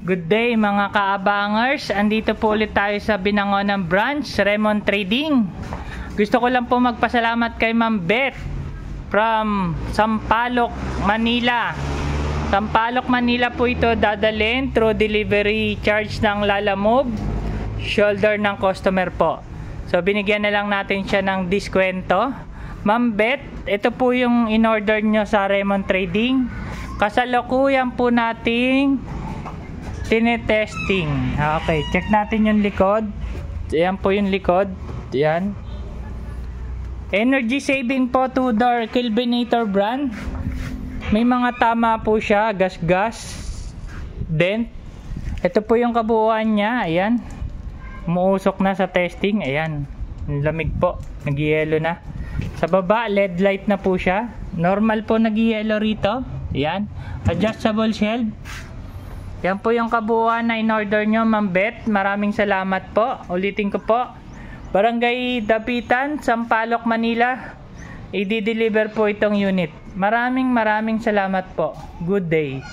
Good day mga kaabangers, andito po ulit tayo sa Binangonan Branch, Raymond Trading. Gusto ko lang po magpasalamat kay Ma'am Beth from Sampaloc, Manila. Sampaloc, Manila po ito dadalhin through delivery charge ng Lalamove, shoulder ng customer po. So binigyan na lang natin siya ng diskwento. Ma'am Beth, ito po yung in-order nyo sa Raymond Trading. Kasalukuyan po nating tinetesting. Okay, check natin yung likod. Ayan po yung likod. Ayan. Energy saving po, 2-door Kelvinator brand. May mga tama po siya, gas-gas, dent. Ito po yung kabuuan niya. Ayan. Umuusok na sa testing. Ayan. Lamig po. Nag-yellow na. Sa baba, LED light na po siya. Normal po nag-yellow rito. Ayan. Adjustable shelf. Yan po yung kabuuan na in-order nyo, Ma'am Beth. Maraming salamat po. Ulitin ko po. Barangay Dapitan, Sampaloc, Manila. I-deliver po itong unit. Maraming salamat po. Good day.